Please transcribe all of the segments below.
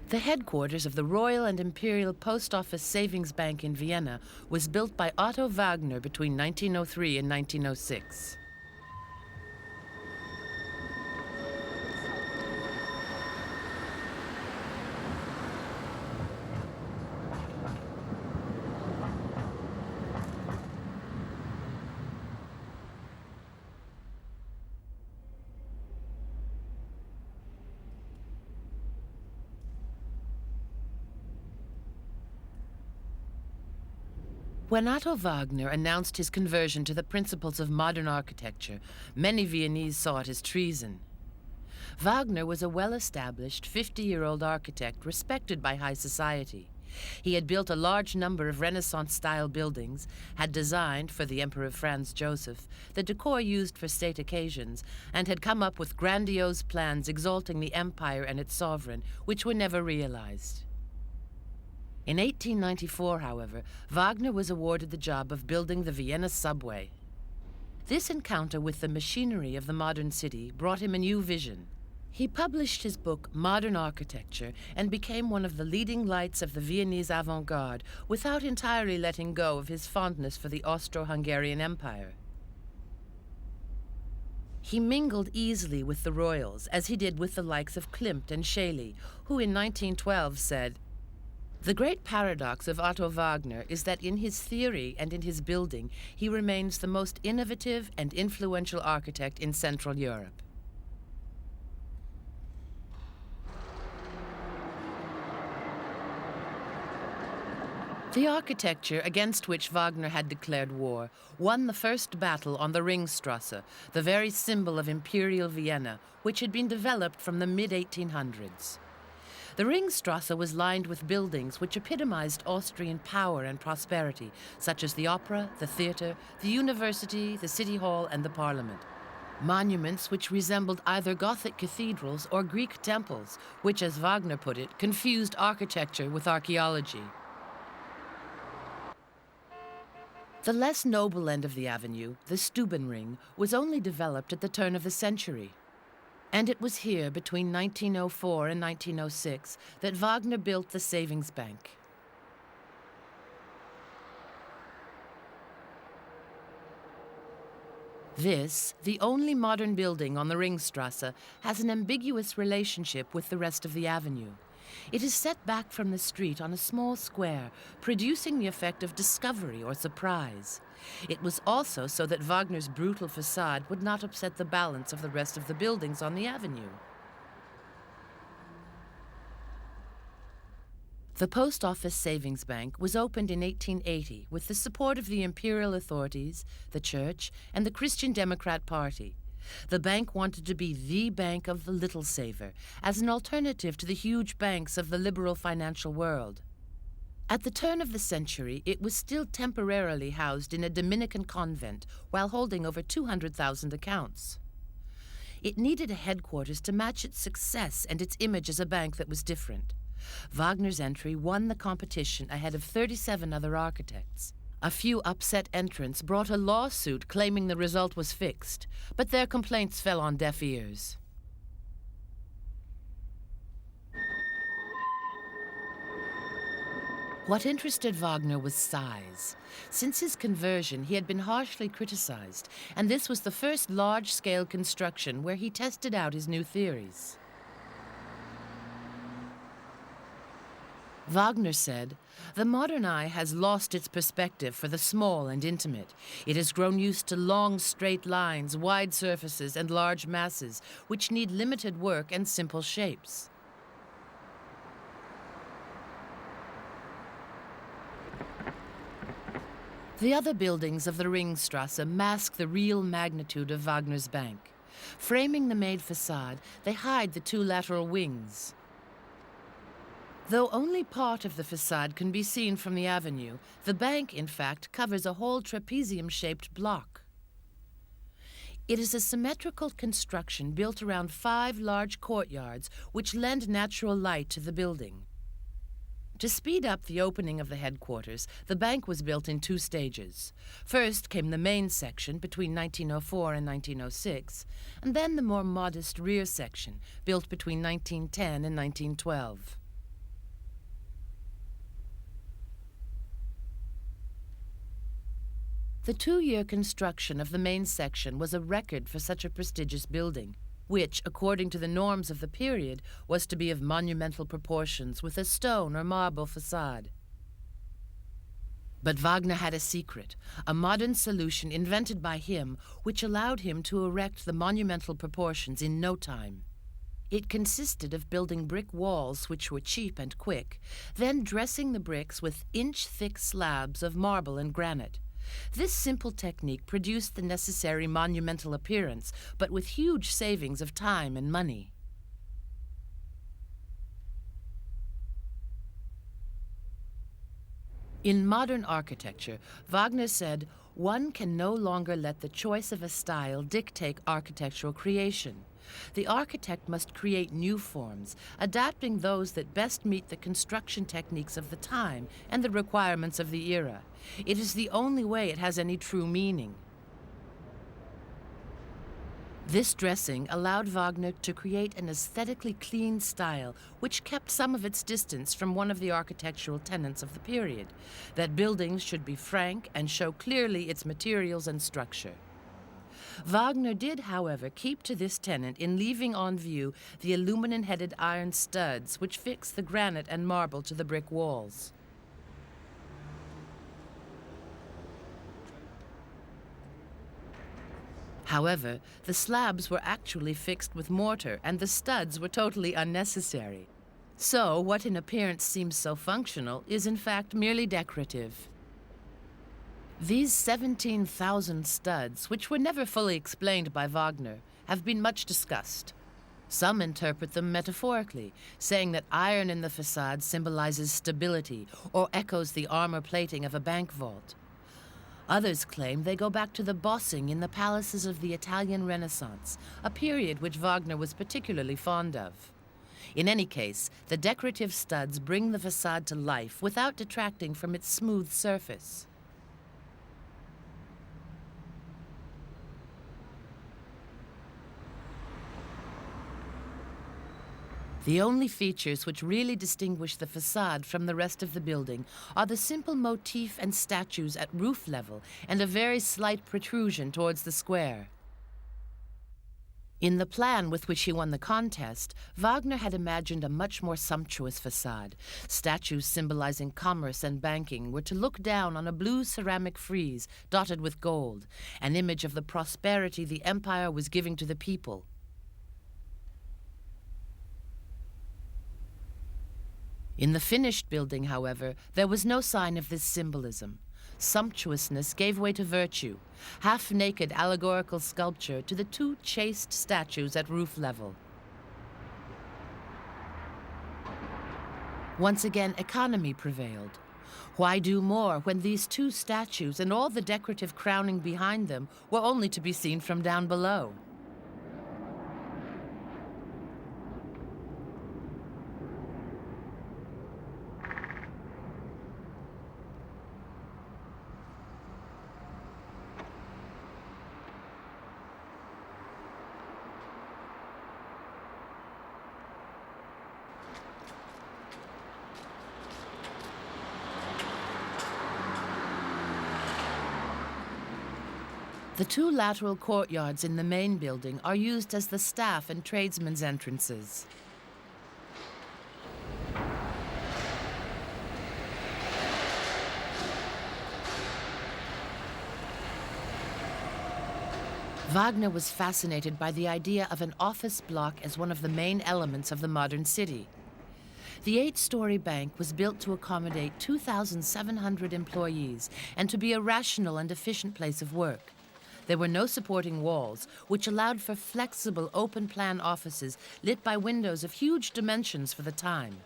The headquarters of the Royal and Imperial Post Office Savings Bank in Vienna was built by Otto Wagner between 1903 and 1906. When Otto Wagner announced his conversion to the principles of modern architecture, many Viennese saw it as treason. Wagner was a well-established 50-year-old architect respected by high society. He had built a large number of Renaissance-style buildings, had designed, for the Emperor Franz Joseph, the decor used for state occasions, and had come up with grandiose plans exalting the empire and its sovereign, which were never realized. In 1894, however, Wagner was awarded the job of building the Vienna subway. This encounter with the machinery of the modern city brought him a new vision. He published his book, Modern Architecture, and became one of the leading lights of the Viennese avant-garde without entirely letting go of his fondness for the Austro-Hungarian Empire. He mingled easily with the royals, as he did with the likes of Klimt and Scheele, who in 1912 said, "The great paradox of Otto Wagner is that in his theory and in his building, he remains the most innovative and influential architect in Central Europe." The architecture against which Wagner had declared war won the first battle on the Ringstrasse, the very symbol of Imperial Vienna, which had been developed from the mid-1800s. The Ringstrasse was lined with buildings which epitomized Austrian power and prosperity, such as the opera, the theater, the university, the city hall, and the parliament. Monuments which resembled either Gothic cathedrals or Greek temples, which, as Wagner put it, confused architecture with archaeology. The less noble end of the avenue, the Stubenring, was only developed at the turn of the century. And it was here, between 1904 and 1906, that Wagner built the Savings Bank. This, the only modern building on the Ringstrasse, has an ambiguous relationship with the rest of the avenue. It is set back from the street on a small square, producing the effect of discovery or surprise. It was also so that Wagner's brutal facade would not upset the balance of the rest of the buildings on the avenue. The Post Office Savings Bank was opened in 1880 with the support of the imperial authorities, the church, and the Christian Democrat Party. The bank wanted to be the bank of the little saver, as an alternative to the huge banks of the liberal financial world. At the turn of the century, it was still temporarily housed in a Dominican convent while holding over 200,000 accounts. It needed a headquarters to match its success and its image as a bank that was different. Wagner's entry won the competition ahead of 37 other architects. A few upset entrants brought a lawsuit claiming the result was fixed, but their complaints fell on deaf ears. What interested Wagner was size. Since his conversion, he had been harshly criticized, and this was the first large-scale construction where he tested out his new theories. Wagner said, "The modern eye has lost its perspective for the small and intimate. It has grown used to long, straight lines, wide surfaces, and large masses, which need limited work and simple shapes." The other buildings of the Ringstrasse mask the real magnitude of Wagner's bank. Framing the main facade, they hide the two lateral wings. Though only part of the facade can be seen from the avenue, the bank, in fact, covers a whole trapezium-shaped block. It is a symmetrical construction built around 5 large courtyards which lend natural light to the building. To speed up the opening of the headquarters, the bank was built in 2 stages. First came the main section between 1904 and 1906, and then the more modest rear section, built between 1910 and 1912. The 2-year construction of the main section was a record for such a prestigious building, which, according to the norms of the period, was to be of monumental proportions with a stone or marble facade. But Wagner had a secret, a modern solution invented by him which allowed him to erect the monumental proportions in no time. It consisted of building brick walls which were cheap and quick, then dressing the bricks with inch-thick slabs of marble and granite. This simple technique produced the necessary monumental appearance, but with huge savings of time and money. In modern architecture, Wagner said, "One can no longer let the choice of a style dictate architectural creation. The architect must create new forms, adapting those that best meet the construction techniques of the time and the requirements of the era. It is the only way it has any true meaning." This dressing allowed Wagner to create an aesthetically clean style which kept some of its distance from one of the architectural tenets of the period, that buildings should be frank and show clearly its materials and structure. Wagner did, however, keep to this tenet in leaving on view the aluminum-headed iron studs which fix the granite and marble to the brick walls. However, the slabs were actually fixed with mortar and the studs were totally unnecessary. So, what in appearance seems so functional is in fact merely decorative. These 17,000 studs, which were never fully explained by Wagner, have been much discussed. Some interpret them metaphorically, saying that iron in the facade symbolizes stability or echoes the armor plating of a bank vault. Others claim they go back to the bossing in the palaces of the Italian Renaissance, a period which Wagner was particularly fond of. In any case, the decorative studs bring the facade to life without detracting from its smooth surface. The only features which really distinguish the facade from the rest of the building are the simple motif and statues at roof level and a very slight protrusion towards the square. In the plan with which he won the contest, Wagner had imagined a much more sumptuous facade. Statues symbolizing commerce and banking were to look down on a blue ceramic frieze dotted with gold, an image of the prosperity the empire was giving to the people. In the finished building, however, there was no sign of this symbolism. Sumptuousness gave way to virtue, half-naked allegorical sculpture to the 2 chaste statues at roof level. Once again, economy prevailed. Why do more when these 2 statues and all the decorative crowning behind them were only to be seen from down below? The 2 lateral courtyards in the main building are used as the staff and tradesmen's entrances. Wagner was fascinated by the idea of an office block as one of the main elements of the modern city. The 8-story bank was built to accommodate 2,700 employees and to be a rational and efficient place of work. There were no supporting walls, which allowed for flexible, open-plan offices lit by windows of huge dimensions for the time.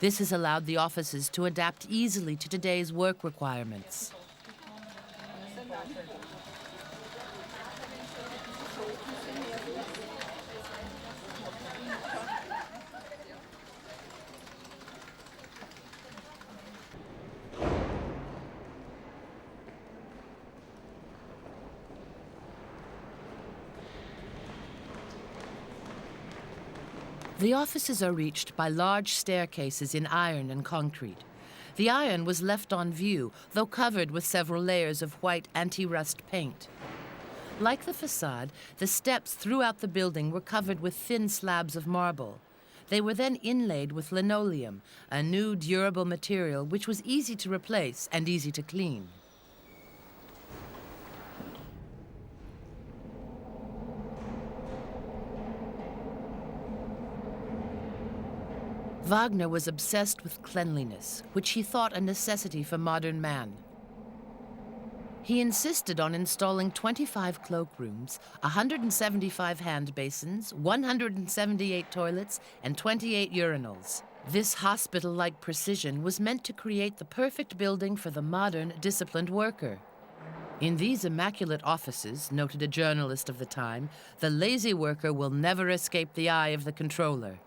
This has allowed the offices to adapt easily to today's work requirements. The offices are reached by large staircases in iron and concrete. The iron was left on view, though covered with several layers of white anti-rust paint. Like the facade, the steps throughout the building were covered with thin slabs of marble. They were then inlaid with linoleum, a new durable material which was easy to replace and easy to clean. Wagner was obsessed with cleanliness, which he thought a necessity for modern man. He insisted on installing 25 cloakrooms, 175 hand basins, 178 toilets, and 28 urinals. This hospital-like precision was meant to create the perfect building for the modern, disciplined worker. In these immaculate offices, noted a journalist of the time, the lazy worker will never escape the eye of the controller.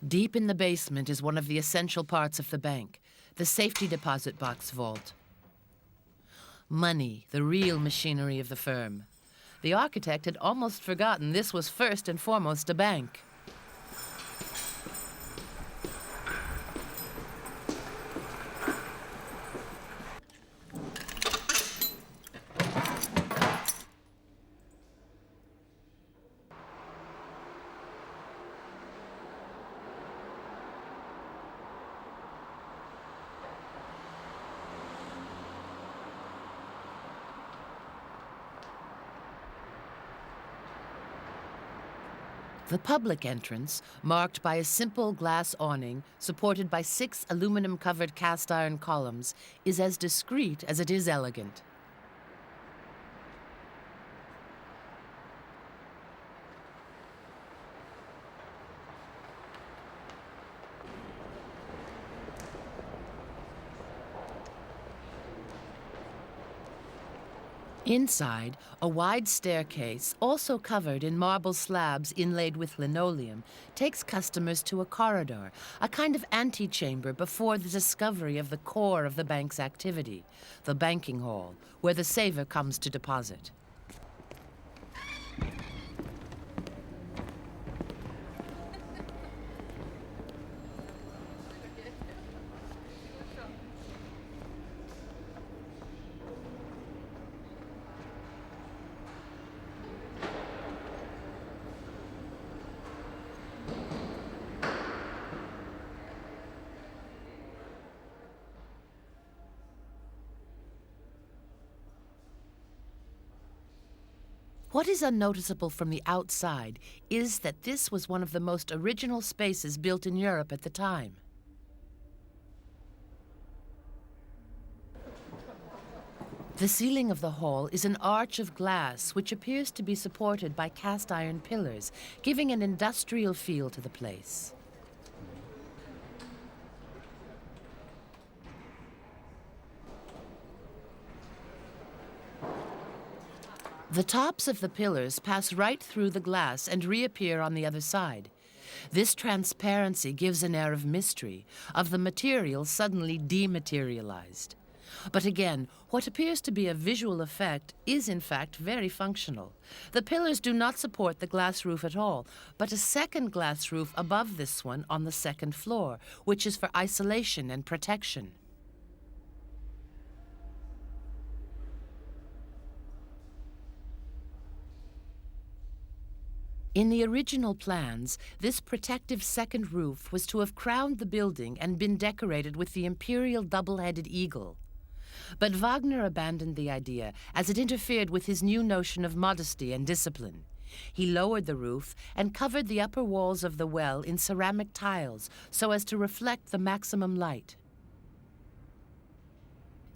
Deep in the basement is one of the essential parts of the bank, the safety deposit box vault. Money, the real machinery of the firm. The architect had almost forgotten this was first and foremost a bank. The public entrance, marked by a simple glass awning supported by 6 aluminum-covered cast-iron columns, is as discreet as it is elegant. Inside, a wide staircase, also covered in marble slabs inlaid with linoleum, takes customers to a corridor, a kind of antechamber before the discovery of the core of the bank's activity, the banking hall, where the saver comes to deposit. What is unnoticeable from the outside is that this was one of the most original spaces built in Europe at the time. The ceiling of the hall is an arch of glass which appears to be supported by cast iron pillars, giving an industrial feel to the place. The tops of the pillars pass right through the glass and reappear on the other side. This transparency gives an air of mystery, of the material suddenly dematerialized. But again, what appears to be a visual effect is in fact very functional. The pillars do not support the glass roof at all, but a second glass roof above this one on the second floor, which is for isolation and protection. In the original plans, this protective second roof was to have crowned the building and been decorated with the imperial double-headed eagle. But Wagner abandoned the idea as it interfered with his new notion of modesty and discipline. He lowered the roof and covered the upper walls of the well in ceramic tiles so as to reflect the maximum light.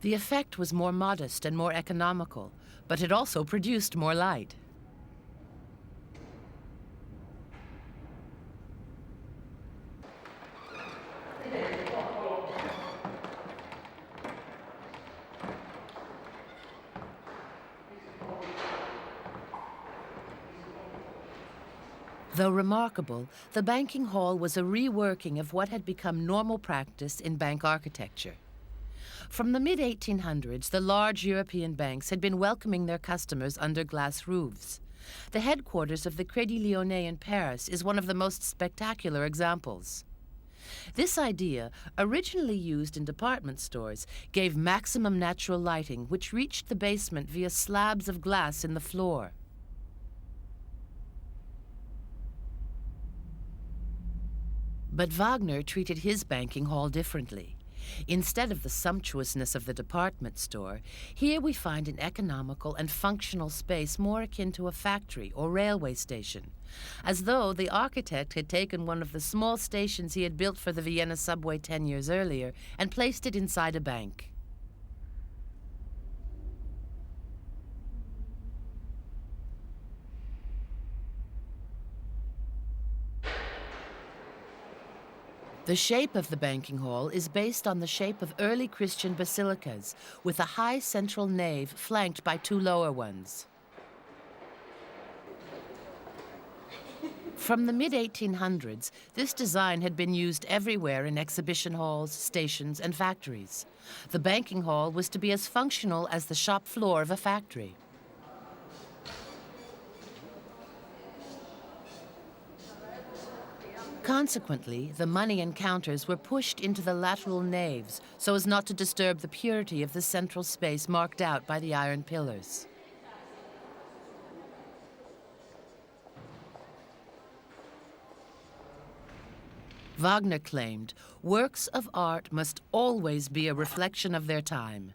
The effect was more modest and more economical, but it also produced more light. Though remarkable, the banking hall was a reworking of what had become normal practice in bank architecture. From the mid-1800s, the large European banks had been welcoming their customers under glass roofs. The headquarters of the Crédit Lyonnais in Paris is one of the most spectacular examples. This idea, originally used in department stores, gave maximum natural lighting, which reached the basement via slabs of glass in the floor. But Wagner treated his banking hall differently. Instead of the sumptuousness of the department store, here we find an economical and functional space more akin to a factory or railway station, as though the architect had taken one of the small stations he had built for the Vienna subway 10 years earlier and placed it inside a bank. The shape of the banking hall is based on the shape of early Christian basilicas, with a high central nave flanked by two lower ones. From the mid-1800s, this design had been used everywhere in exhibition halls, stations, and factories. The banking hall was to be as functional as the shop floor of a factory. Consequently, the money and counters were pushed into the lateral naves so as not to disturb the purity of the central space marked out by the iron pillars. Wagner claimed, works of art must always be a reflection of their time.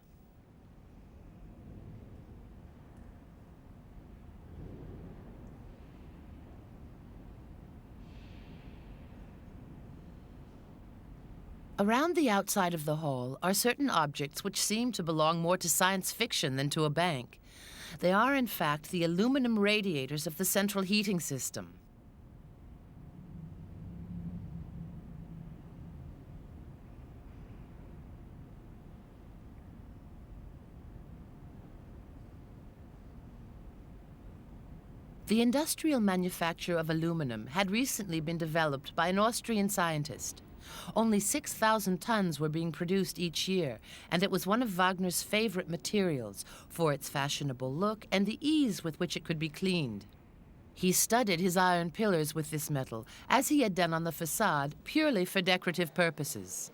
Around the outside of the hall are certain objects which seem to belong more to science fiction than to a bank. They are, in fact, the aluminum radiators of the central heating system. The industrial manufacture of aluminum had recently been developed by an Austrian scientist. Only 6,000 tons were being produced each year, and it was one of Wagner's favorite materials for its fashionable look and the ease with which it could be cleaned. He studded his iron pillars with this metal, as he had done on the facade, purely for decorative purposes.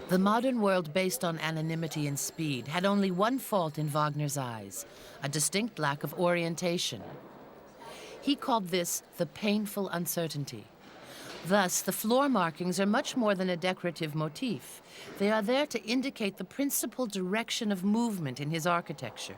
The modern world based on anonymity and speed had only one fault in Wagner's eyes, a distinct lack of orientation. He called this the painful uncertainty. Thus, the floor markings are much more than a decorative motif. They are there to indicate the principal direction of movement in his architecture.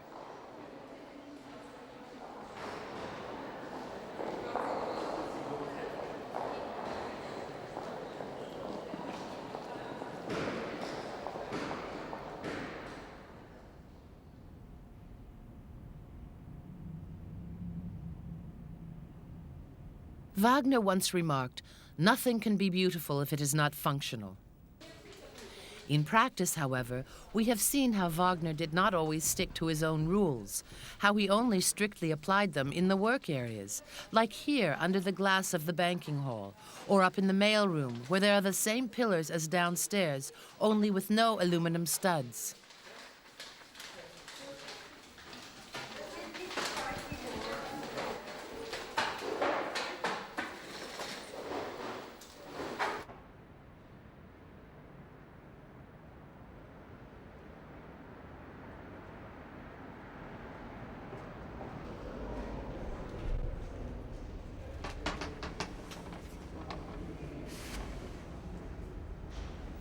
Wagner once remarked, "Nothing can be beautiful if it is not functional." In practice, however, we have seen how Wagner did not always stick to his own rules, how he only strictly applied them in the work areas, like here under the glass of the banking hall, or up in the mail room, where there are the same pillars as downstairs, only with no aluminum studs.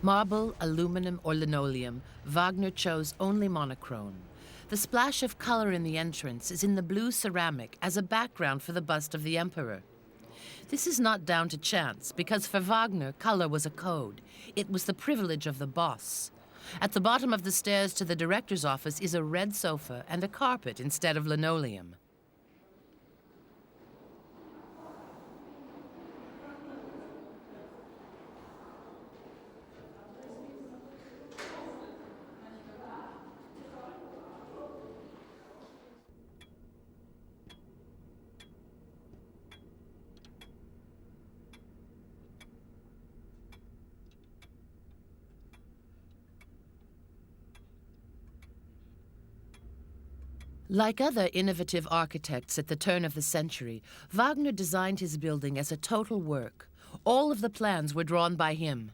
Marble, aluminum, or linoleum, Wagner chose only monochrome. The splash of color in the entrance is in the blue ceramic as a background for the bust of the emperor. This is not down to chance, because for Wagner, color was a code. It was the privilege of the boss. At the bottom of the stairs to the director's office is a red sofa and a carpet instead of linoleum. Like other innovative architects at the turn of the century, Wagner designed his building as a total work. All of the plans were drawn by him.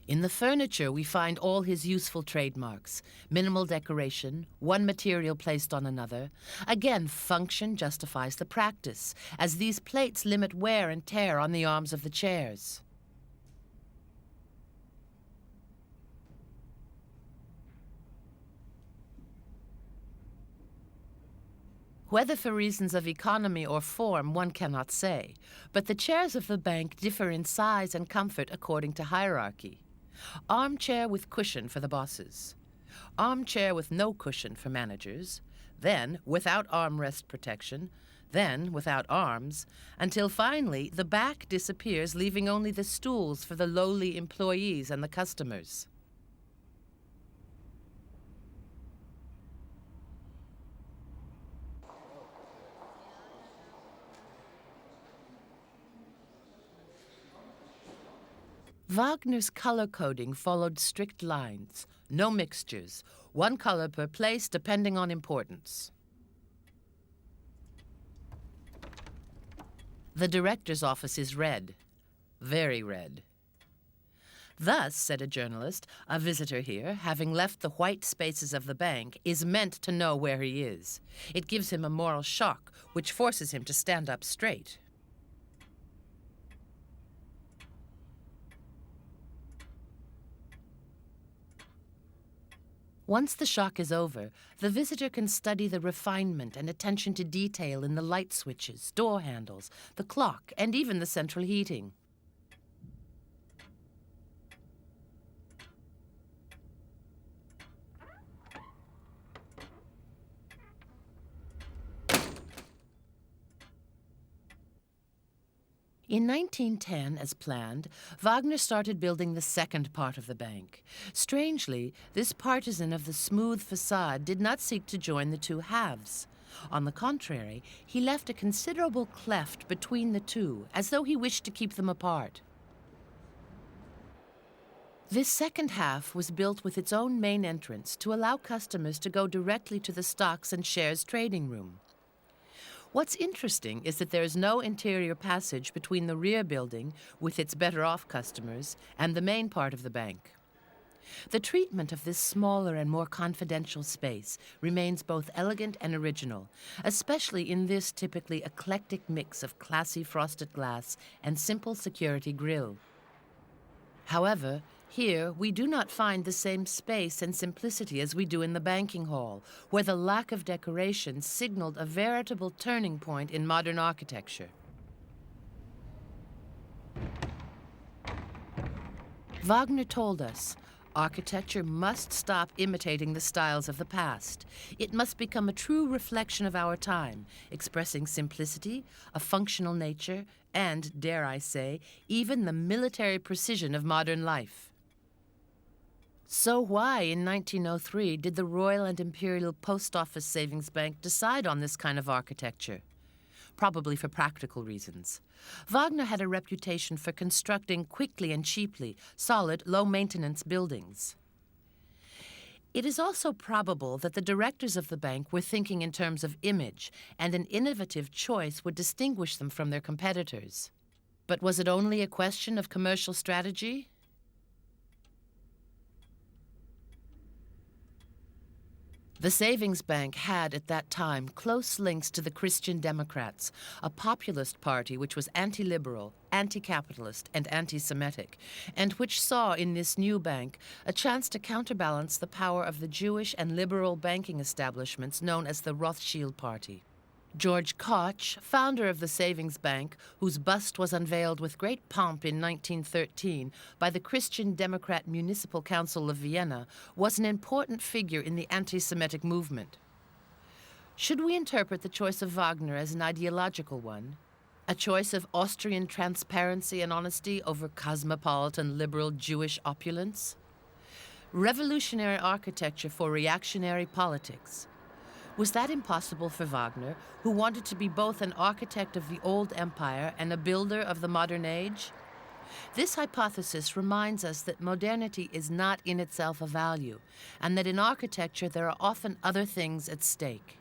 In the furniture, we find all his useful trademarks: minimal decoration, one material placed on another. Again, function justifies the practice, as these plates limit wear and tear on the arms of the chairs. Whether for reasons of economy or form, one cannot say, but the chairs of the bank differ in size and comfort according to hierarchy. Armchair with cushion for the bosses. Armchair with no cushion for managers. Then without armrest protection. Then without arms. Until finally the back disappears, leaving only the stools for the lowly employees and the customers. Wagner's color coding followed strict lines. No mixtures. One color per place depending on importance. The director's office is red. Very red. Thus, said a journalist, a visitor here, having left the white spaces of the bank, is meant to know where he is. It gives him a moral shock, which forces him to stand up straight. Once the shock is over, the visitor can study the refinement and attention to detail in the light switches, door handles, the clock, and even the central heating. In 1910, as planned, Wagner started building the second part of the bank. Strangely, this partisan of the smooth facade did not seek to join the two halves. On the contrary, he left a considerable cleft between the two, as though he wished to keep them apart. This second half was built with its own main entrance to allow customers to go directly to the stocks and shares trading room. What's interesting is that there is no interior passage between the rear building, with its better-off customers, and the main part of the bank. The treatment of this smaller and more confidential space remains both elegant and original, especially in this typically eclectic mix of classy frosted glass and simple security grille. However, here we do not find the same space and simplicity as we do in the banking hall, where the lack of decoration signaled a veritable turning point in modern architecture. Wagner told us, architecture must stop imitating the styles of the past. It must become a true reflection of our time, expressing simplicity, a functional nature, and, dare I say, even the military precision of modern life. So why, in 1903, did the Royal and Imperial Post Office Savings Bank decide on this kind of architecture? Probably for practical reasons. Wagner had a reputation for constructing quickly and cheaply solid, low-maintenance buildings. It is also probable that the directors of the bank were thinking in terms of image, and an innovative choice would distinguish them from their competitors. But was it only a question of commercial strategy? The Savings Bank had, at that time, close links to the Christian Democrats, a populist party which was anti-liberal, anti-capitalist, and anti-Semitic, and which saw in this new bank a chance to counterbalance the power of the Jewish and liberal banking establishments known as the Rothschild Party. George Koch, founder of the Savings Bank, whose bust was unveiled with great pomp in 1913 by the Christian Democrat Municipal Council of Vienna, was an important figure in the anti-Semitic movement. Should we interpret the choice of Wagner as an ideological one? A choice of Austrian transparency and honesty over cosmopolitan liberal Jewish opulence? Revolutionary architecture for reactionary politics. Was that impossible for Wagner, who wanted to be both an architect of the old empire and a builder of the modern age? This hypothesis reminds us that modernity is not in itself a value, and that in architecture there are often other things at stake.